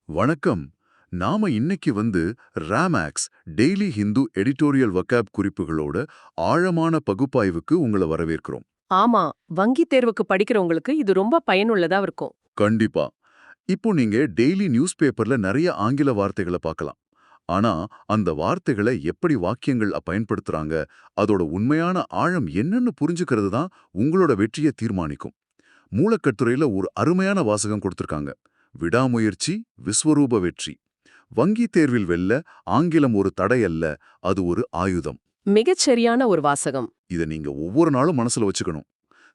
வணக்கம். நாம இன்னைக்கு ராமேக்ஸ் டெய்லி ஹிந்து எடிட்டோரியல் வொக்காப் குறிப்புகளோட ஆழமான பகுப்பாய்வுக்கு உங்களை வரவேற்கிறோம். ஆமா, வங்கி தேர்வுக்கு படிக்கிறவங்களுக்கு இது ரொம்ப பயனுள்ளதா இருக்கும். கண்டிப்பா. இப்போ நீங்க டெய்லி நியூஸ் பேப்பர்ல நிறைய ஆங்கில வார்த்தைகளை பார்க்கலாம். ஆனா அந்த வார்த்தைகளை எப்படி வாக்கியங்கள் பயன்படுத்துறாங்க, அதோட உண்மையான ஆழம் என்னன்னு புரிஞ்சுக்கிறது தான் உங்களோட வெற்றியை தீர்மானிக்கும். மூலக்கட்டுரையில ஒரு அருமையான வாசகம் கொடுத்திருக்காங்க. விடாமுயற்சி விஸ்வரூப வெற்றி. வங்கி தேர்வில் வெல்ல ஆங்கிலம் ஒரு தடை அல்ல, அது ஒரு ஆயுதம். மிகச்சரியான ஒரு வாசகம். இதை நீங்க ஒவ்வொரு நாளும் மனசுல வச்சுக்கணும்.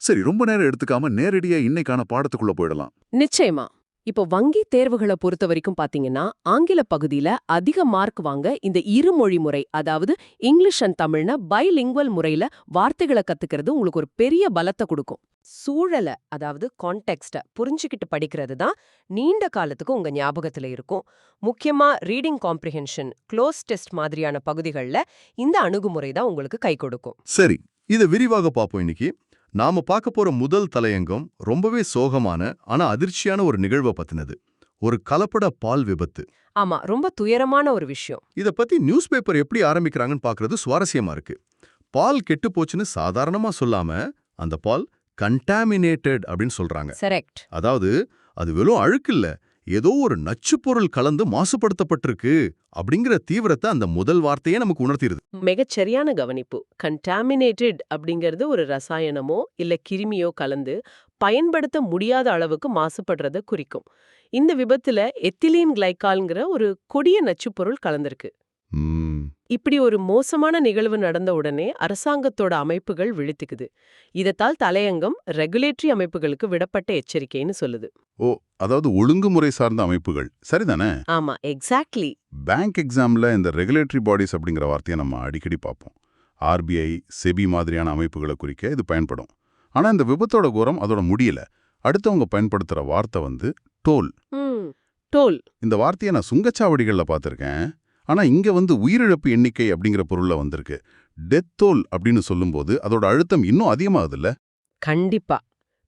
சரி, ரொம்ப நேரம் எடுத்துக்காம நேரடியா இன்னைக்கான பாடத்துக்குள்ள போயிடலாம். நிச்சயமா. இப்போ வங்கி தேர்வுகளை பொறுத்த வரைக்கும் பாத்தீங்கன்னா, ஆங்கில பகுதியில அதிக மார்க் வாங்க இந்த இருமொழி முறை, அதாவது இங்கிலீஷ் அண்ட் தமிழ்னு பைலிங்குவல் முறையில வார்த்தைகளை கத்துக்கிறது உங்களுக்கு ஒரு பெரிய பலத்தை கொடுக்கும். சூழலை, அதாவது கான்டெக்ஸ்ட புரிஞ்சுக்கிட்டு படிக்கிறது தான் நீண்ட காலத்துக்கு உங்க ஞாபகத்துல இருக்கும். முக்கியமா ரீடிங் காம்ப்ரிஹென்ஷன், க்ளோஸ் டெஸ்ட் மாதிரியான பகுதிகளில் இந்த அணுகுமுறை தான் உங்களுக்கு கை கொடுக்கும். சரி, இதை விரிவாக பார்ப்போம் இன்னைக்கு. நாம பார்க்க போற முதல் தலையங்கம் ரொம்பவே சோகமான ஆனா அதிர்ச்சியான ஒரு நிகழ்வை பத்தினது. ஒரு கலப்பட பால் விபத்து. ஆமா, ரொம்ப துயரமான ஒரு விஷயம். இத பத்தி நியூஸ் பேப்பர் எப்படி ஆரம்பிக்கிறாங்கன்னு பார்க்கிறது சுவாரஸ்யமா இருக்கு. பால் கெட்டு போச்சுன்னு சாதாரணமா சொல்லாம அந்த பால் கண்டாமினேட்டட் அப்படின்னு சொல்றாங்க. கரெக்ட். அதாவது அது வெறும் அழுக்கு இல்ல, ஏதோ ஒரு நச்சுப் பொருள் கலந்து மாசுபடுத்தப்பட்டிருக்கு அப்படிங்கிற தீவிரத்தை அந்த முதல் வார்த்தையே நமக்கு உணர்த்திடுது. மிகச்சரியான கவனிப்பு. கண்டாமினேட்டட் அப்படிங்கிறது ஒரு ரசாயனமோ இல்ல கிருமியோ கலந்து பயன்படுத்த முடியாத அளவுக்கு மாசுபடுறத குறிக்கும். இந்த விபத்துல எத்திலீன் கிளைகால்ங்கிற ஒரு கொடிய நச்சுப்பொருள் கலந்திருக்கு. இப்படி ஒரு மோசமான நிகழ்வு நடந்த உடனே அரசாங்கத்தோட அமைப்புகள் விழித்துக்குது. இதத்தால் தலையங்கம் ரெகுலேட்டரி அமைப்புகளுக்கு விடப்பட்ட எச்சரிக்கைன்னு சொல்லுது. ஓ, அதாவது ஒழுங்குமுறை சார்ந்த அமைப்புகள், சரிதானே? ஆமா, எக்ஸாக்ட்லி. பேங்க் எக்ஸாம்ல இந்த ரெகுலேட்டரி பாடிஸ் அப்படிங்கிற வார்த்தையை நம்ம அடிக்கடி பார்ப்போம். ஆர்பிஐ, செபி மாதிரியான அமைப்புகளை குறிக்க இது பயன்படும். ஆனா இந்த விபத்தோட கோரம் அதோட முடியல. அடுத்தவங்க பயன்படுத்துற வார்த்தை டோல். டோல். இந்த வார்த்தையை நான் சுங்கச்சாவடிகள்ல பார்த்திருக்கேன். ஆனா இங்க உயிரிழப்பு எண்ணிக்கை அப்படிங்கிற பொருள்ல வந்திருக்கு. டெத் டோல் அப்படின்னு சொல்லும்போது அதோட அழுத்தம் இன்னும் அதிகமாகுதுல்ல? கண்டிப்பா.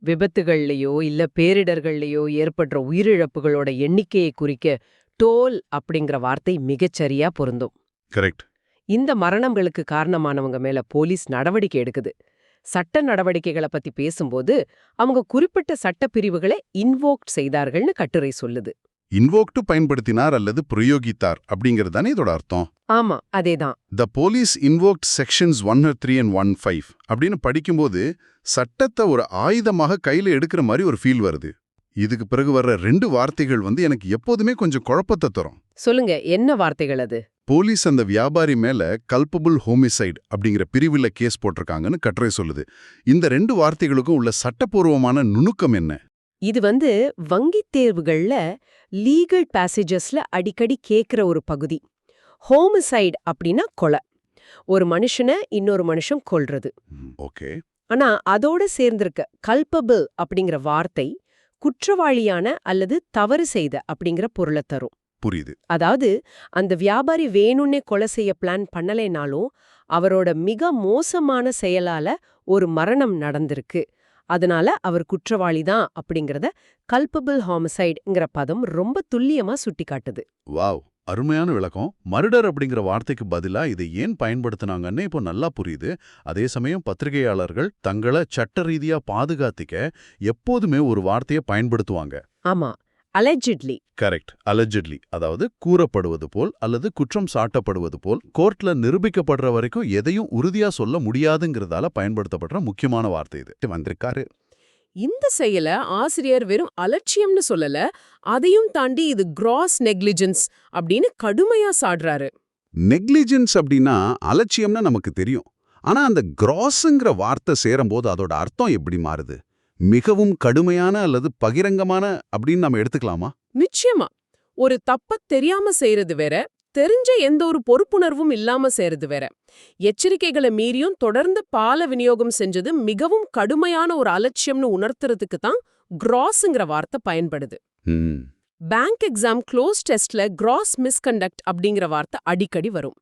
விபத்துகள்லயோ இல்ல பேரிடர்கள்லயோ ஏற்படுற உயிரிழப்புகளோட எண்ணிக்கையை குறிக்க டோல் அப்படிங்கிற வார்த்தை மிகச்சரியா பொருந்தும். கரெக்ட். இந்த மரணங்களுக்கு காரணமானவங்க மேல போலீஸ் நடவடிக்கை எடுக்குது. சட்ட நடவடிக்கைகளை பத்தி பேசும்போது அவங்க குறிப்பிட்ட சட்ட பிரிவுகளை இன்வோக்ட் செய்தார்கள்னு கட்டுரை சொல்லுது. இன்வோக்டு பயன்படுத்தினார் அல்லது பிரயோகித்தார் அப்படிங்கிறது தானே இதோட அர்த்தம்? ஆமா, அதேதான். The police invoked sections 103 and 15 அப்படின்னு படிக்கும்போது சட்டத்தை ஒரு ஆயுதமாக கையில எடுக்கிற மாதிரி ஒரு ஃபீல் வருது. இதுக்கு பிறகு வர்ற ரெண்டு வார்த்தைகள் எனக்கு எப்போதுமே கொஞ்சம் குழப்பத்தை தரும். சொல்லுங்க, என்ன வார்த்தைகள் அது? போலீஸ் அந்த வியாபாரி மேல கல்பபிள் ஹோமிசைட் அப்படிங்கிற பிரிவுல கேஸ் போட்டிருக்காங்கன்னு கட்டுரை சொல்லுது. இந்த ரெண்டு வார்த்தைகளுக்கும் உள்ள சட்டப்பூர்வமான நுணுக்கம் என்ன? இது வங்கித் தேர்வுகள்ல லீகல் பேசேஜஸ்ல அடிக்கடி கேட்கிற ஒரு பகுதி. ஹோமிசைட் அப்படின்னா கொலை. ஒரு மனுஷனை இன்னொரு மனுஷன் கொல்றது. ஓகே. ஆனா அதோட சேர்ந்திருக்க கல்பபிள் அப்படிங்கிற வார்த்தை குற்றவாளியான அல்லது தவறு செய்த அப்படிங்கிற பொருளை தரும். புரியுது. அதாவது அந்த வியாபாரி வேணும்னே கொலை செய்ய பிளான் பண்ணலைனாலும் அவரோட மிக மோசமான செயலால ஒரு மரணம் நடந்திருக்கு, அதனால அவர் குற்றவாளி தான் அப்படிங்கறத கல்பபிள் ஹோமிசைட்ங்கிற பதம் ரொம்ப துல்லியமா சுட்டி காட்டுது. வாவ், அருமையான விளக்கம். மர்டர் அப்படிங்கிற வார்த்தைக்கு பதிலா இதை ஏன் பயன்படுத்தினாங்கன்னு இப்போ நல்லா புரியுது. அதே சமயம் பத்திரிகையாளர்கள் தங்களை சட்ட ரீதியா பாதுகாத்திக்க எப்போதுமே ஒரு வார்த்தையை பயன்படுத்துவாங்க. ஆமா, அலெஜிட்லி. கரெக்ட். அலெஜிட்லி, அதாவது கூறப்படுவது போல் அல்லது குற்றம் சாட்டப்படுவது போல் கோர்ட்ல நிரூபிக்கப்படுற வரைக்கும் எதையும் உறுதியா சொல்ல முடியாதுங்கிறதால பயன்படுத்தப்படுற முக்கியமான வார்த்தை இது வந்திருக்காரு. இந்த செயல ஆசிரியர் வெறும் அலட்சியம்னு சொல்லல, அதையும் தாண்டி இது கிராஸ் நெக்லிஜென்ஸ் அப்படின்னு கடுமையா சாடுறாரு. நெக்லிஜென்ஸ் அப்படின்னா அலட்சியம்னு நமக்கு தெரியும். ஆனா அந்த கிராஸ்ங்கிற வார்த்தை சேரும்போது அதோட அர்த்தம் எப்படி மாறுது? மிகவும் கடுமையான அல்லது பகிரங்கமான அப்படின்னு நம்ம எடுத்துக்கலாமா? நிச்சயமா. ஒரு தப்ப தெரியாம செய்யறது வேற, தெரிஞ்ச எந்த ஒரு பொறுப்புணர்வும் இல்லாம செய்யறது வேற. எச்சரிக்கைகளை மீறியும் தொடர்ந்து பால விநியோகம் செஞ்சது மிகவும் கடுமையான ஒரு அலட்சியம்னு உணர்த்துறதுக்கு தான் கிராஸ்ங்கிற வார்த்தை பயன்படுது. பேங்க் எக்ஸாம் க்ளோஸ் டெஸ்ட்ல கிராஸ் மிஸ்கண்டக்ட் அப்படிங்கிற வார்த்தை அடிக்கடி வரும்.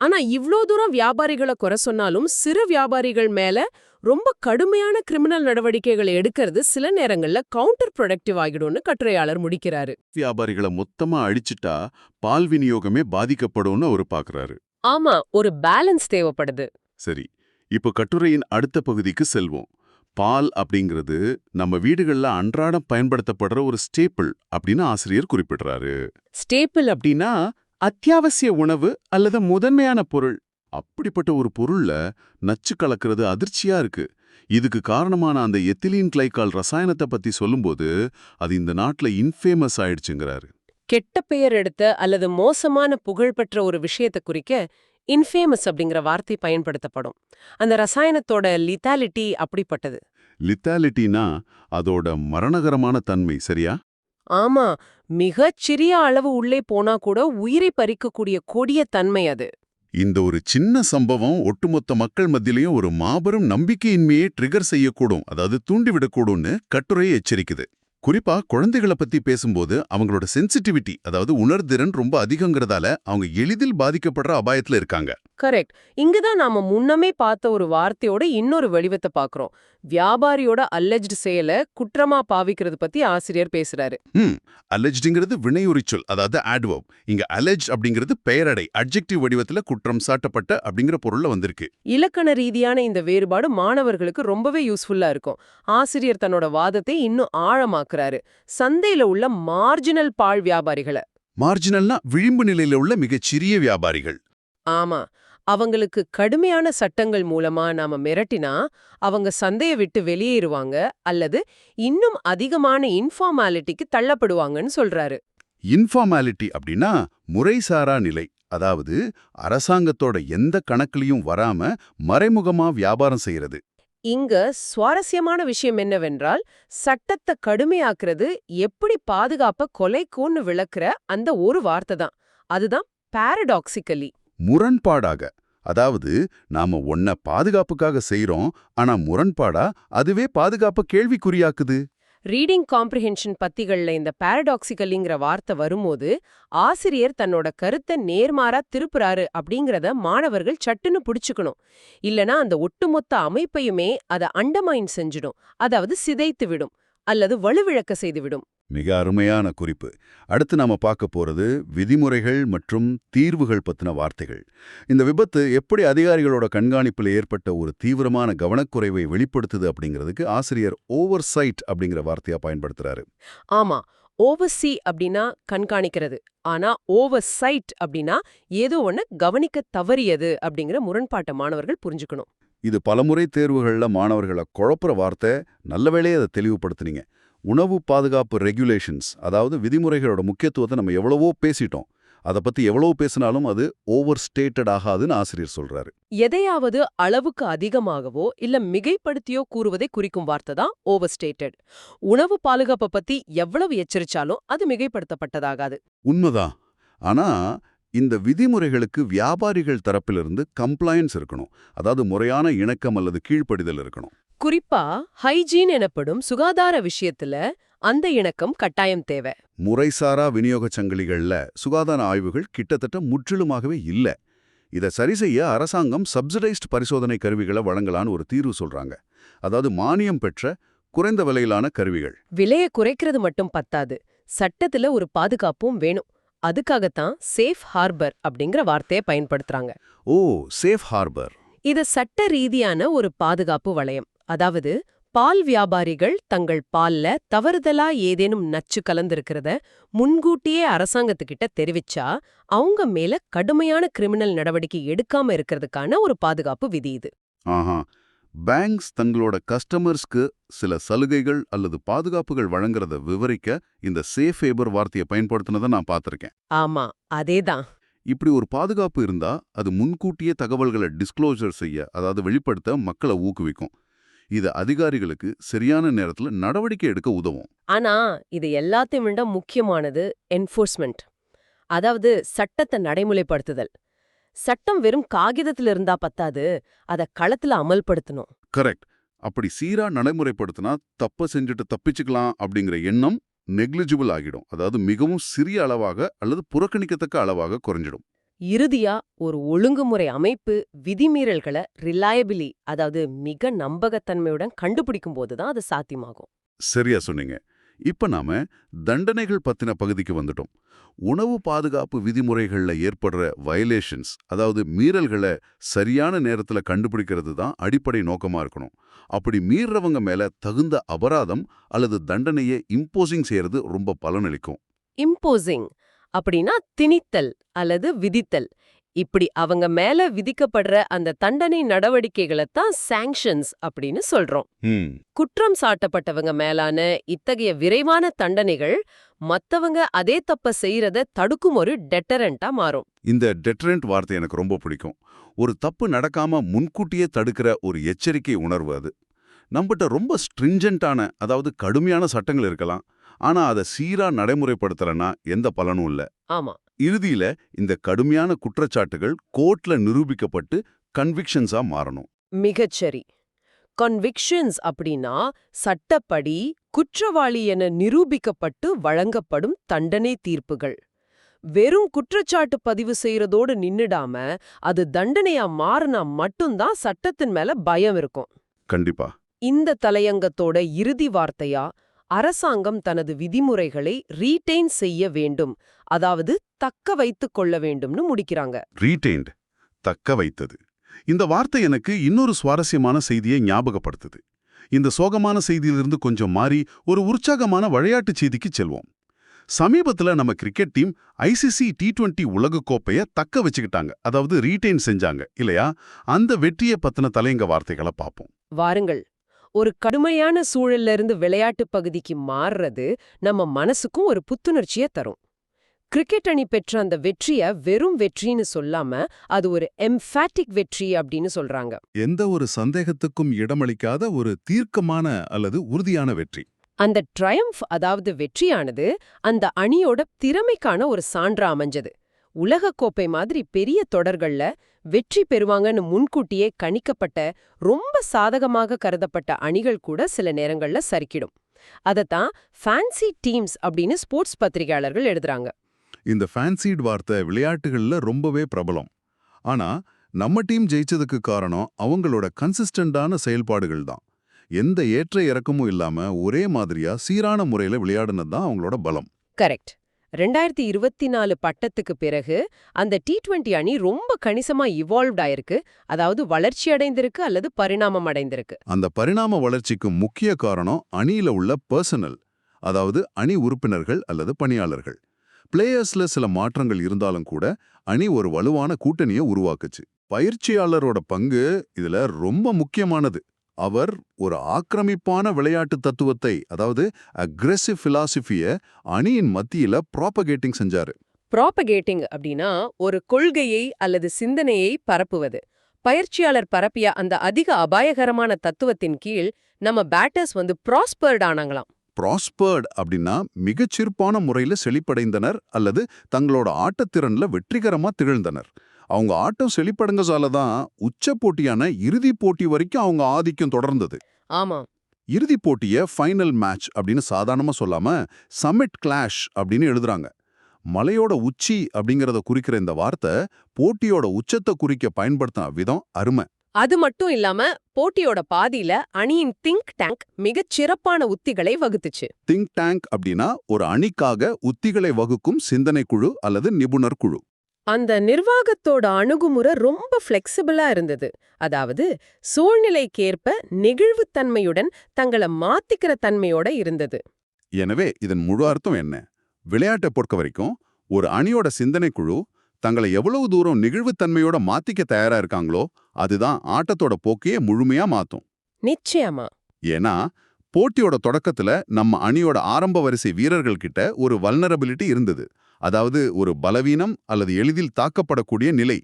ஆனா இவ்ளோ தூரம் வியாபாரிகளை குறை சொன்னாலும் சிறு வியாபாரிகள் மேல ரொம்ப கடுமையான கிரிமினல் நடவடிக்கைகளை எடுக்கிறது சில நேரங்கள்ல கவுண்டர் ப்ரொடக்டிவ் ஆகிடும்னு கட்டுரையாளர் முடிக்கிறாரு. வியாபாரிகளை மொத்தமா அழிச்சிட்டா பால் விநியோகமே பாதிக்கப்படும்னு அவர் பார்க்கறாரு. ஆமா, ஒரு பேலன்ஸ் தேவைப்படுது. சரி, இப்போ கட்டுரையின் அடுத்த பகுதிக்கு செல்வோம். பால் அப்படிங்கிறது நம்ம வீடுகள்ல அன்றாடம் பயன்படுத்தப்படுற ஒரு ஸ்டேப்பிள் அப்படின்னு ஆசிரியர் குறிப்பிடுறாரு. ஸ்டேப்பிள் அப்படின்னா அத்தியாவசிய உணவு அல்லது முதன்மையான பொருள். அப்படிப்பட்ட ஒரு பொருள்ல நச்சு கலக்கிறது அதிர்ச்சியா இருக்கு. இதுக்கு காரணமான அந்த எத்திலீன் கிளைகால் ரசாயனத்தை பத்தி சொல்லும்போது அது இந்த நாட்டுல இன்ஃபேமஸ் ஆயிடுச்சுங்கிறாரு. கெட்ட பெயர் எடுத்த அல்லது மோசமான புகழ்பெற்ற ஒரு விஷயத்தை குறிக்க இன்ஃபேமஸ் அப்படிங்கிற வார்த்தை பயன்படுத்தப்படும். அந்த ரசாயனத்தோட லித்தாலிட்டி அப்படிப்பட்டது. லித்தாலிட்டினா அதோட மரணகரமான தன்மை, சரியா? ஆமா, மிகச் சிறிய அளவு உள்ளே போனா கூட உயிரை பறிக்கக்கூடிய கொடிய தன்மை அது. இந்த ஒரு சின்ன சம்பவம் ஒட்டுமொத்த மக்கள் மத்தியிலையும் ஒரு மாபெரும் நம்பிக்கையின்மையை ட்ரிகர் செய்யக்கூடும், அதாவது தூண்டிவிடக்கூடும்னு கட்டுரை எச்சரிக்குது. குறிப்பா குழந்தைகளை பத்தி பேசும்போது அவங்களோட சென்சிட்டிவிட்டி, அதாவது உணர்திறன் ரொம்ப அதிகங்கிறதால அவங்க எளிதில் பாதிக்கப்படுற அபாயத்துல இருக்காங்க. கரெக்ட். இங்குதான் நாம முன்னமே பார்த்த ஒரு வார்த்தையோட இன்னொரு வடிவத்தை பார்க்கறோம். வியாபாரியோட அல்லெஜ்டு செயல குற்றமா பாவிக்கிறது பத்தி ஆசிரியர் பேசுறாரு. அலெஜ்டுங்கிறது வினையுரிச்சொல், அதாவது ஆட்வர்ப். இங்க அலெஜ் அப்படிங்கிறது பெயரடை, அட்ஜெக்டிவ் வடிவத்துல குற்றம் சாட்டப்பட்ட அப்படிங்கிற பொருள்ல வந்திருக்கு. இலக்கண ரீதியான இந்த வேறுபாடு மாணவர்களுக்கு ரொம்பவே யூஸ்ஃபுல்லா இருக்கும். ஆசிரியர் தன்னோட வாதத்தை இன்னும் ஆழமாக்குறாரு. சந்தையில உள்ள மார்ஜினல் பால் வியாபாரிகளை. மார்ஜினல்னா விளிம்பு நிலையில உள்ள மிகச்சிறிய வியாபாரிகள். ஆமா, அவங்களுக்கு கடுமையான சட்டங்கள் மூலமா நாம மிரட்டினா அவங்க சந்தையை விட்டு வெளியேறுவாங்க அல்லது இன்னும் அதிகமான இன்ஃபார்மாலிட்டிக்கு தள்ளப்படுவாங்கன்னு சொல்றாரு. இன்ஃபார்மாலிட்டி அப்படின்னா முறைசாரா நிலை, அதாவது அரசாங்கத்தோட எந்த கணக்குலயும் வராம மறைமுகமா வியாபாரம் செய்யறது. இங்க சுவாரஸ்யமான விஷயம் என்னவென்றால், சட்டத்தை கடுமையாக்குறது எப்படி பாதுகாப்ப கொலைக்கும்னு விளக்குற அந்த ஒரு வார்த்தை தான். அதுதான் பாரடாக்சிக்கலி, முரண்பாடாக. அதாவது நாம ஒன்ன பாதுகாப்புக்காக செய்றோம், ஆனா முரண்பாடா அதுவே பாதுகாப்ப கேள்விக்குறியாக்குது. ரீடிங் காம்ப்ரிஹென்ஷன் பத்திகள்ல இந்த பாரடாக்சிக்கலிங்கிற வார்த்தை வரும்போது ஆசிரியர் தன்னோட கருத்தை நேர்மாறா திருப்புறாரு அப்படிங்கறத மாணவர்கள் சட்டுன்னு புடிச்சுக்கணும். இல்லனா அந்த ஒட்டுமொத்த அமைப்பையுமே அதை அண்டர்மைன் செஞ்சிடும், அதாவது சிதைத்து விடும் அல்லது வலுவிழக்க செய்துவிடும். மிக அருமையான குறிப்பு. அடுத்து நாம பார்க்க போறது விதிமுறைகள் மற்றும் தீர்வுகள் பத்தின வார்த்தைகள். இந்த விபத்து எப்படி அதிகாரிகளோட கண்காணிப்பில் ஏற்பட்ட ஒரு தீவிரமான கவனக்குறைவை வெளிப்படுத்துது அப்படிங்கிறதுக்கு ஆசிரியர் ஓவர்சைட் அப்படிங்கிற வார்த்தையா பயன்படுத்துறாரு. ஆமா, ஓவர்சி அப்படின்னா கண்காணிக்கிறது, ஆனா ஓவர்சைட் அப்படின்னா ஏதோ ஒண்ணு கவனிக்க தவறியது அப்படிங்கிற முரண்பாட்டை மாணவர்கள் புரிஞ்சுக்கணும். இது பலமுறை தேர்வுகள்ல மாணவர்களை குழப்புற வார்த்தை. நல்ல வேளையே அதை தெளிவுபடுத்துனீங்க. உணவு பாதுகாப்பு ரெகுலேஷன்ஸ், அதாவது விதிமுறைகளோட முக்கியத்துவத்தை நம்ம எவ்வளவோ பேசிட்டோம். அதை பத்தி எவ்வளவு பேசினாலும் அது ஓவர் ஸ்டேட்டட் ஆகாதுன்னு ஆசிரியர் சொல்றாரு. எதையாவது அளவுக்கு அதிகமாகவோ இல்ல மிகைப்படுத்தியோ கூறுவதை குறிக்கும் வார்த்தை தான் ஓவர்ஸ்டேட்டட். உணவு பாதுகாப்பை பத்தி எவ்வளவு எச்சரிச்சாலும் அது மிகைப்படுத்தப்பட்டதாகாது. உண்மைதான். ஆனா இந்த விதிமுறைகளுக்கு வியாபாரிகள் தரப்பிலிருந்து கம்ப்ளையன்ஸ் இருக்கணும், அதாவது முறையான இணக்கம் அல்லது கீழ்ப்படிதல் இருக்கணும். குறிப்பா ஹைஜீன் எனப்படும் சுகாதார விஷயத்துல அந்த இணக்கம் கட்டாயம் தேவை. முறைசாரா விநியோக சங்கிலிகள்ல சுகாதார ஆய்வுகள் கிட்டத்தட்ட முற்றிலுமாகவே இல்ல. இதை சரி செய்ய அரசாங்கம் சப்சிடைஸ்ட் பரிசோதனை கருவிகளை வழங்கலான்னு ஒரு தீர்வு சொல்றாங்க. அதாவது மானியம் பெற்ற குறைந்த விலையிலான கருவிகள். விலையை குறைக்கிறது மட்டும் பத்தாது, சட்டத்துல ஒரு பாதுகாப்பும் வேணும். அதுக்காகத்தான் சேஃப் ஹார்பர் அப்படிங்கிற வார்த்தையை பயன்படுத்துறாங்க. ஓ, சேஃப் ஹார்பர். இது சட்ட ரீதியான ஒரு பாதுகாப்பு வளையம். அதாவது பால் வியாபாரிகள் தங்கள் பால்ல தவறுதலா ஏதேனும் நச்சு கலந்திருக்கிறத முன்கூட்டியே அரசாங்கத்துக்கிட்ட தெரிவிச்சா அவங்க மேல கடுமையான கிரிமினல் நடவடிக்கை எடுக்காம இருக்கிறதுக்கான ஒரு பாதுகாப்பு விதி இது. ஆஹா. பேங்க்ஸ் தங்களோட கஸ்டமர்ஸ்க்கு சில சலுகைகள் அல்லது பாதுகாப்புகள் வழங்குறத விவரிக்க இந்த சேஃப் ஹேபர் வார்த்தையை பயன்படுத்தினதை நான் பார்த்திருக்கேன். ஆமா, அதேதான். இப்படி ஒரு பாதுகாப்பு இருந்தா அது முன்கூட்டியே தகவல்களை டிஸ்க்ளோசர் செய்ய, அதாவது வெளிப்படுத்த மக்களை ஊக்குவிக்கும். இது அதிகாரிகளுக்கு சரியான நேரத்துல நடவடிக்கை எடுக்க உதவும். ஆனா இது எல்லாத்தையும் விட முக்கியமானது என்ஃபோர்ஸ்மெண்ட், அதாவது சட்டத்தை நடைமுறைப்படுத்துதல். சட்டம் வெறும் காகிதத்துல இருந்தா பத்தாது, அத களத்துல அமல்படுத்தணும். கரெக்ட். அப்படி சீரா நடைமுறைப்படுத்தினா தப்ப செஞ்சுட்டு தப்பிச்சுக்கலாம் அப்படிங்கிற எண்ணம் நெக்லிஜிபிள் ஆகிடும், அதாவது மிகவும் சிறிய அளவாக அல்லது புறக்கணிக்கத்தக்க அளவாக குறைஞ்சிடும். இறுதியா ஒரு ஒழுங்குமுறை அமைப்பு விதிமீறல்களை ரிலையபிலி, அதாவது மிக நம்பகத்தன்மையுடன் கண்டுபிடிக்கும் போதுதான் அது சாத்தியமாகும். சரியா சொன்னீங்க. இப்ப நாம தண்டனைகள் பத்தின பகுதிக்கு வந்துட்டோம். உணவு பாதுகாப்பு விதிமுறைகள்ல ஏற்படுற வயலேஷன்ஸ், அதாவது மீறல்களை சரியான நேரத்துல கண்டுபிடிக்கிறது தான் அடிப்படை நோக்கமா இருக்கணும். அப்படி மீறவங்க மேல தகுந்த அபராதம் அல்லது தண்டனையை இம்போசிங் செய்யறது ரொம்ப பலனளிக்கும். இம்போசிங் அப்படின்னா திணித்தல் அல்லது விதித்தல். இப்படி அவங்க மேல விதிக்கப்படுற அந்த தண்டனை நடவடிக்கைகளை தான் சாங்ஷன்ஸ் அப்படின்னு சொல்றோம். ம் குற்றம் சாட்டப்பட்டவங்க மேலான இத்தகைய விரைவான தண்டனைகள் மத்தவங்க அதே தப்ப செய்யறத தடுக்கும் ஒரு டெட்டரண்டா மாறும். இந்த டெட்டரண்ட் வார்த்தை எனக்கு ரொம்ப பிடிக்கும். ஒரு தப்பு நடக்காம முன்கூட்டியே தடுக்கிற ஒரு எச்சரிக்கை உணர்வு அது. நம்மகிட்ட ரொம்ப ஸ்ட்ரிஞ்சென்ட்டான, அதாவது கடுமையான சட்டங்கள் இருக்கலாம். ஆனா அதை சீரா நடைமுறைப்படுத்தலனா எந்த பலனும் இல்ல. ஆமா, இறுதியில இந்த கடுமையான குற்றச்சாட்டுகள் கோர்ட்ல நிரூபிக்கப்பட்டு கன்விக்ஷன்ஸா மாறணும். மிகச்சரி. கன்விக்ஷன்ஸ் அப்படின்னா சட்டப்படி குற்றவாளி என நிரூபிக்கப்பட்டு வழங்கப்படும் தண்டனை தீர்ப்புகள். வெறும் குற்றச்சாட்டு பதிவு செய்யறதோடு நின்னுடாம அது தண்டனையா மாறினா மட்டும்தான் சட்டத்தின் மேல பயம் இருக்கும். கண்டிப்பா. இந்த தலையங்கத்தோட இறுதி வார்த்தையா அரசாங்கம் தனது விதிமுறைகளை ரீடெயின் செய்ய வேண்டும், அதாவது தக்க வைத்துக் கொள்ள வேண்டும்னு முடிக்கிறாங்க. ரீடெயின்ட், தக்க வைத்தது. இந்த வார்த்தை எனக்கு இன்னொரு சுவாரஸ்யமான செய்தியை ஞாபகப்படுத்துது. இந்த சோகமான செய்தியிலிருந்து கொஞ்சம் மாறி ஒரு உற்சாகமான விளையாட்டு செய்திக்கு செல்வோம். சமீபத்துல நம்ம கிரிக்கெட் டீம் ICC T20 உலகக்கோப்பைய தக்க வச்சுக்கிட்டாங்க, அதாவது ரீடெயின் செஞ்சாங்க இல்லையா? அந்த வெற்றியை பத்தின தலையங்க வார்த்தைகளை பார்ப்போம். வாருங்கள். ஒரு கடுமையான சூழல்ல இருந்து விளையாட்டு பகுதிக்கு மாறுறது நம்ம மனசுக்கும் ஒரு புத்துணர்ச்சியை தரும். கிரிக்கெட் அணி பெற்ற அந்த வெற்றிய வெறும் வெற்றின்னு சொல்லாம அது ஒரு எம்ஃபாட்டிக் வெற்றி அப்படின்னு சொல்றாங்க. எந்த ஒரு சந்தேகத்துக்கும் இடமளிக்காத ஒரு தீர்க்கமான அல்லது உறுதியான வெற்றி. அந்த ட்ரயம்ஃப், அதாவது வெற்றியானது அந்த அணியோட திறமைக்கான ஒரு சான்றா அமைஞ்சது. உலகக்கோப்பை மாதிரி பெரிய தொடர்கள்ல வெற்றி பெறுவாங்கன்னு முன்கூட்டியே கணிக்கப்பட்ட ரொம்ப சாதகமாக கருதப்பட்ட அணிகள் கூட சில நேரங்கள்ல சறுக்கிடும். அதத்தான் ஃபேன்சி டீம்ஸ் அப்படின்னு ஸ்போர்ட்ஸ் பத்திரிகையாளர்கள் எழுதுறாங்க. இந்த ஃபேன்சிட் வார்த்தை விளையாட்டுகள்ல ரொம்பவே பிரபலம். ஆனா நம்ம டீம் ஜெயிச்சதுக்கு காரணம் அவங்களோட கன்சிஸ்டன்டான செயல்பாடுகள் தான். எந்த ஏற்ற இறக்கமும் இல்லாம ஒரே மாதிரியா சீரான முறையில விளையாடுனது தான் அவங்களோட பலம். கரெக்ட். 2024 பட்டத்துக்கு பிறகு அந்த T20 அணி ரொம்ப கணிசமா இவால்வ்ட் ஆயிருக்கு, அதாவது வளர்ச்சி அடைந்திருக்கு அல்லது பரிணாமம் அடைந்திருக்கு. அந்த பரிணாம வளர்ச்சிக்கு முக்கிய காரணம் அணியில உள்ள பர்சனல், அதாவது அணி உறுப்பினர்கள் அல்லது பணியாளர்கள். பிளேயர்ஸ்ல சில மாற்றங்கள் இருந்தாலும் கூட அணி ஒரு வலுவான கூட்டணியை உருவாக்குச்சு. பயிற்சியாளரோட பங்கு இதுல ரொம்ப முக்கியமானது. அவர் ஒரு ஆக்கிரமிப்பான விளையாட்டு தத்துவத்தை, அதாவது அக்ரெசிவ் பிலாசபிய அணியின் மத்தியில ப்ராபகேட்டிங் செஞ்சாரு. ப்ராபகேட்டிங் அப்படின்னா ஒரு கொள்கையை அல்லது சிந்தனையை பரப்புவது. பயிற்சியாளர் பரப்பிய அந்த அதிக அபாயகரமான தத்துவத்தின் கீழ் நம்ம பேட்டர்ஸ் ப்ராஸ்பர்ட் ஆனாங்களாம். ப்ராஸ்பர்ட் அப்படின்னா மிகச்சிறப்பான முறையில செழிப்படைந்தனர் அல்லது தங்களோட ஆட்டத்திறன்ல வெற்றிகரமா திகழ்ந்தனர். அவங்க ஆட்டம் செழிப்படைஞ்சதால தான் உச்ச போட்டியான இறுதிப் போட்டி வரைக்கும் அவங்க ஆதிக்கம் தொடர்ந்தது. ஆமா, இறுதிப் போட்டிய ஃபைனல் மேட்ச் அப்படின்னு சாதாரணமா சொல்லாம சமிட் கிளாஷ் அப்படின்னு எழுதுறாங்க. மலையோட உச்சி அப்படிங்கறத குறிக்கிற இந்த வார்த்தை போட்டியோட உச்சத்தை குறிக்க பயன்படுத்தின விதம் அருமை. அது மட்டும் இல்லாம போட்டியோட பாதியில அணியின் திங்க் டேங்க் மிகச் சிறப்பான உத்திகளை வகுத்துச்சு. திங்க் டேங்க் அப்படின்னா ஒரு அணிக்காக உத்திகளை வகுக்கும் சிந்தனை குழு அல்லது நிபுணர் குழு. அந்த நிர்வாகத்தோட அணுகுமுறை ரொம்ப ஃப்ளெக்சிபிளா இருந்தது. அதாவது சூழ்நிலைக்கேற்ப நெகிழ்வுத்தன்மையுடன் தங்களை மாத்திக்கிற தன்மையோட இருந்தது. எனவே இதன் முழு அர்த்தம் என்ன? விளையாட்டை பொறுத்த வரைக்கும் ஒரு அணியோட சிந்தனை குழு தங்களை எவ்வளவு தூரம் நெகிழ்வுத்தன்மையோட மாத்திக்க தயாரா இருக்காங்களோ அதுதான் ஆட்டத்தோட போக்கையே முழுமையா மாத்தும். நிச்சயமா. ஏன்னா போட்டியோட தொடக்கத்துல நம்ம அணியோட ஆரம்ப வரிசை வீரர்கள் கிட்ட ஒரு வல்னரபிலிட்டி இருந்தது, அதாவது ஒரு பலவீனம் அல்லது எளிதில் தாக்கப்படக்கூடிய நிலை.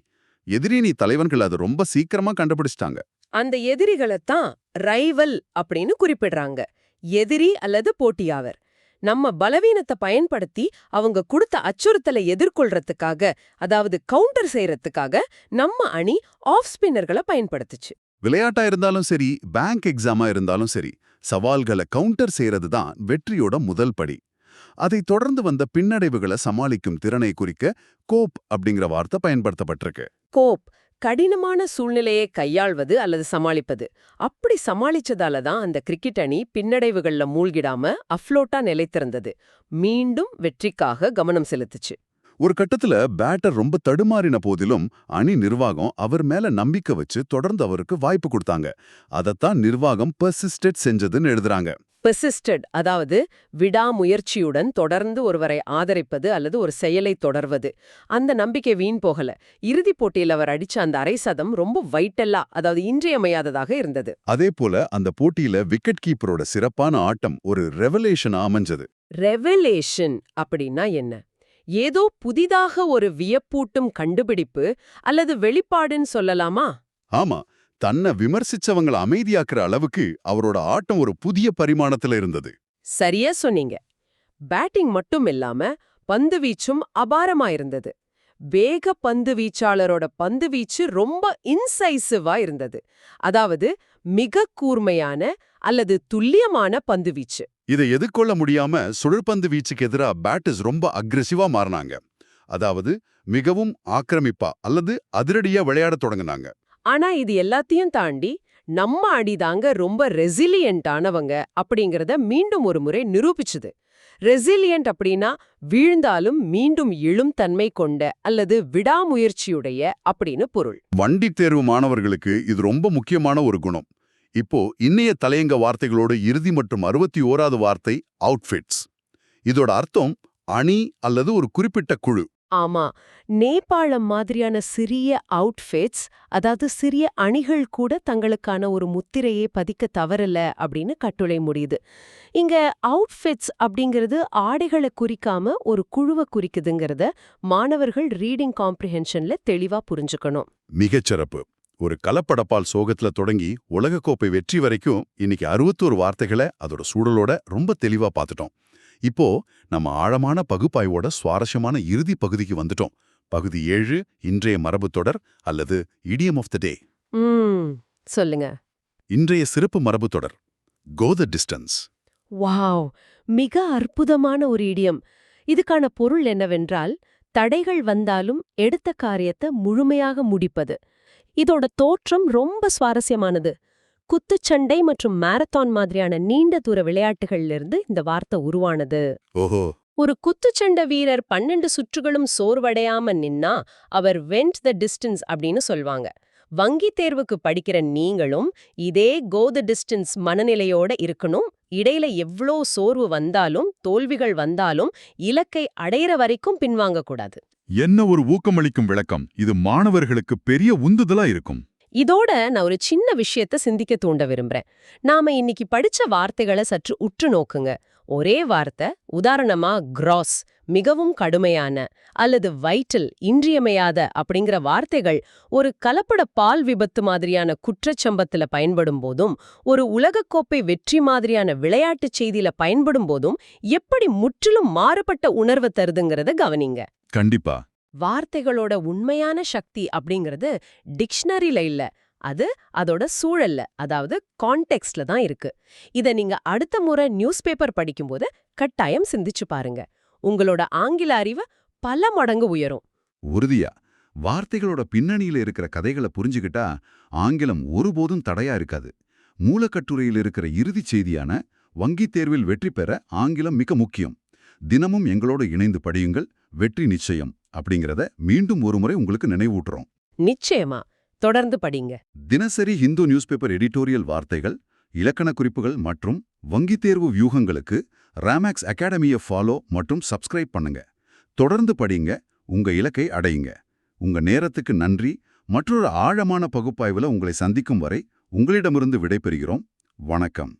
எதிரணி தலைவர்கள் அதை ரொம்ப சீக்கிரமா கண்டுபிடிச்சிட்டாங்க. அந்த எதிரிகளைத்தான் ரைவல் அப்படின்னு குறிப்பிடுறாங்க. எதிரி அல்லது போட்டியாளர். நம்ம பலவீனத்தை பயன்படுத்தி அவங்க கொடுத்த அச்சுறுத்தலை எதிர்கொள்றதுக்காக, அதாவது கவுண்டர் செய்யறதுக்காக நம்ம அணி ஆஃப் ஸ்பின்னர்களை பயன்படுத்துச்சு. விளையாட்டா இருந்தாலும் சரி, பேங்க் எக்ஸாமா இருந்தாலும் சரி, சவால்களை கவுண்டர் செய்யறது தான் வெற்றியோட முதல் படி. அதை தொடர்ந்து வந்த பின்னடைவுகளை சமாளிக்கும் திறனை குறிக்க கோப் அப்படிங்கிற வார்த்தை பயன்படுத்தப்பட்டிருக்கு. கோப் கடினமான சூழ்நிலையை கையாள்வது அல்லது சமாளிப்பது. அப்படி சமாளிச்சதால தான் அந்த கிரிக்கெட் அணி பின்னடைவுகள்ல மூழ்கிடாம அஃப்ளோட்டா நிலைத்திருந்தது. மீண்டும் வெற்றிக்காக கவனம் செலுத்துச்சு. ஒரு கட்டத்துல பேட்டர் ரொம்ப தடுமாறின போதிலும் அணி நிர்வாகம் அவர் மேல நம்பிக்கை வச்சு தொடர்ந்து அவருக்கு வாய்ப்பு கொடுத்தாங்க. அதத்தான் நிர்வாகம் பெர்சிஸ்டட் செஞ்சதுன்னு எழுதுறாங்க. பெர்சிஸ்டட் அதாவது விடாமுயற்சியுடன் தொடர்ந்து ஒருவரை ஆதரிப்பது அல்லது ஒரு செயலை தொடர்வது. அந்த நம்பிக்கை வீண் போகல. இறுதிப் போட்டியில் அவர் அடிச்ச அந்த அரை சதம் ரொம்ப வைட்டல்லா, அதாவது இன்றியமையாததாக இருந்தது. அதே போல அந்த போட்டியில விக்கெட் கீப்பரோட சிறப்பான ஆட்டம் ஒரு ரெவலேஷனா அமைஞ்சது. ரெவலேஷன் அப்படின்னா என்ன? ஏதோ புதிதாக ஒரு வியப்பூட்டும் கண்டுபிடிப்பு அல்லது வெளிப்பாடுன்னு சொல்லலாமா? ஆமா, தன்னை விமர்சிச்சவங்கள அமைதியாக்குற அளவுக்கு அவரோட ஆட்டம் ஒரு புதிய பரிமாணத்துல இருந்தது. சரியா சொன்னீங்க. பேட்டிங் மட்டும் இல்லாம பந்து வீச்சும் அபாரமா இருந்தது. வேக பந்து வீச்சாளரோட பந்து வீச்சு ரொம்ப இன்சைசிவா இருந்தது. அதாவது மிக கூர்மையான அல்லது துல்லியமான பந்து வீச்சு. இதை எதிர்கொள்ள முடியாம சுழற்பந்து வீச்சுக்கு எதிரா பேட்டர்ஸ் ரொம்ப அக்ரெசிவா மாறினாங்க. அதாவது மிகவும் ஆக்கிரமிப்பா அல்லது அதிரடியா விளையாட தொடங்குனாங்க. ஆனா இது எல்லாத்தையும் தாண்டி நம்ம அடிதாங்க ரொம்ப ரெசிலியன்டானவங்க அப்படிங்கறத மீண்டும் ஒரு முறை நிரூபிச்சுது. ரெசிலியன்ட் அப்படின்னா வீழ்ந்தாலும் மீண்டும் எழும் தன்மை கொண்ட அல்லது விடாமுயற்சியுடைய அப்படின்னு பொருள். வண்டி தேர்வு மாணவர்களுக்கு இது ரொம்ப முக்கியமான ஒரு குணம். இப்போ இன்னைய தலையங்க வார்த்தைகளோட இறுதி மற்றும் 61வது வார்த்தை அவுட்ஃபிட்ஸ். இதோட அர்த்தம் அணி அல்லது ஒரு குறிப்பிட்ட குழு. ஆமா, நேபாளம் மாதிரியான சிறிய அவுட்ஃபிட்ஸ், அதாவது சிறிய அணிகள் கூட தங்களுக்கான ஒரு முத்திரையை பதிக்க தவறல அப்படின்னு கட்டுரை முடியுது. இங்க அவுட்ஃபிட்ஸ் அப்படிங்கிறது ஆடைகளை குறிக்காம ஒரு குழுவை குறிக்குதுங்கிறத மாணவர்கள் ரீடிங் காம்ப்ரிஹென்ஷன்ல தெளிவா புரிஞ்சுக்கணும். மிகச்சிறப்பு. ஒரு கலப்படப்பால் சோகத்துல தொடங்கி உலகக்கோப்பை வெற்றி வரைக்கும் இன்னைக்கு 61 வார்த்தைகளை அதோட சூழலோட ரொம்ப தெளிவா பார்த்துட்டோம். இப்போ நம்ம ஆழமான பகுப்பாய்வோட சுவாரஸ்யமான இறுதி பகுதிக்கு வந்துட்டோம். பகுதி 7, இன்றைய மரபு தொடர் அல்லது இடியம் ஆஃப் த டே. சொல்லுங்க. இன்றைய சிறப்பு மரபு தொடர் கோ த டிஸ்டன்ஸ். வாவ், மிக அற்புதமான ஒரு இடியம். இதுக்கான பொருள் என்னவென்றால், தடைகள் வந்தாலும் எடுத்த காரியத்தை முழுமையாக முடிப்பது. இதோட தோற்றம் ரொம்ப சுவாரஸ்யமானது. குத்துச்சண்டை மற்றும் மாரத்தான் மாதிரியான நீண்ட தூர விளையாட்டுகள்ல இருந்து இந்த வார்த்தை உருவானது. ஓஹோ. ஒரு குத்துச்சண்டை வீரர் 12 சுற்றுகளும் சோர்வடையாம நின்னா அவர் வென்ட் த டிஸ்டன்ஸ் அப்படின்னு சொல்வாங்க. வங்கி தேர்வுக்கு படிக்கிற நீங்களும் இதே கோ த டிஸ்டன்ஸ் மனநிலையோட இருக்கணும். இடையில எவ்ளோ சோர்வு வந்தாலும் தோல்விகள் வந்தாலும் இலக்கை அடையிற வரைக்கும் பின்வாங்க கூடாது. என்ன ஒரு ஊக்கமளிக்கும் விளக்கம். இது மாணவர்களுக்கு பெரிய உந்துதலா இருக்கும். இதோட நான் ஒரு சின்ன விஷயத்த சிந்திக்க தூண்ட விரும்புறேன். நாம இன்னைக்கு படிச்ச வார்த்தைகளை சற்று உற்று நோக்குங்க. ஒரே வார்த்தை, உதாரணமா கிராஸ், மிகவும் கடுமையான, அல்லது வைட்டல், இன்றியமையாத அப்படிங்கிற வார்த்தைகள் ஒரு கலப்பட பால் விபத்து மாதிரியான குற்றச்சம்பத்துல பயன்படும் போதும், ஒரு உலகக்கோப்பை வெற்றி மாதிரியான விளையாட்டுச் செய்தியில பயன்படும் போதும் எப்படி முற்றிலும் மாறுபட்ட உணர்வு தருதுங்கிறத கவனிங்க. கண்டிப்பா. வார்த்தைகளோட உண்மையான சக்தி அப்படிங்கிறது டிக்ஷனரியில இல்ல, அது அதோட சூழல்ல, அதாவது கான்டெக்ஸ்ட்ல தான் இருக்கு. இத நீங்க அடுத்த முறை நியூஸ் பேப்பர் படிக்கும்போது கட்டாயம் சிந்திச்சு பாருங்க. உங்களோட ஆங்கில அறிவு பல மடங்கு உயரும். உறுதியா. வார்த்தைகளோட பின்னணியில இருக்கிற கதைகளை புரிஞ்சுக்கிட்டா ஆங்கிலம் ஒருபோதும் தடையா இருக்காது. மூலக்கட்டுரையில் இருக்கிற இறுதிச் செய்தியான வங்கித் தேர்வில் வெற்றி பெற ஆங்கிலம் மிக முக்கியம். தினமும் எங்களோடு இணைந்து படியுங்கள், வெற்றி நிச்சயம் அப்படிங்கிறத மீண்டும் ஒருமுறை உங்களுக்கு நினைவூட்டுறோம். நிச்சயமா தொடர்ந்து படிங்க. தினசரி ஹிந்து நியூஸ் பேப்பர் எடிட்டோரியல் வார்த்தைகள், இலக்கண குறிப்புகள் மற்றும் வங்கித் தேர்வு வியூகங்களுக்கு ராமேக்ஸ் அகாடமியை ஃபாலோ மற்றும் சப்ஸ்கிரைப் பண்ணுங்க. தொடர்ந்து படிங்க, உங்க இலக்கை அடையுங்க. உங்க நேரத்துக்கு நன்றி. மற்றொரு ஆழமான பகுப்பாய்வுல உங்களை சந்திக்கும் வரை உங்களிடமிருந்து விடைபெறுகிறோம். வணக்கம்.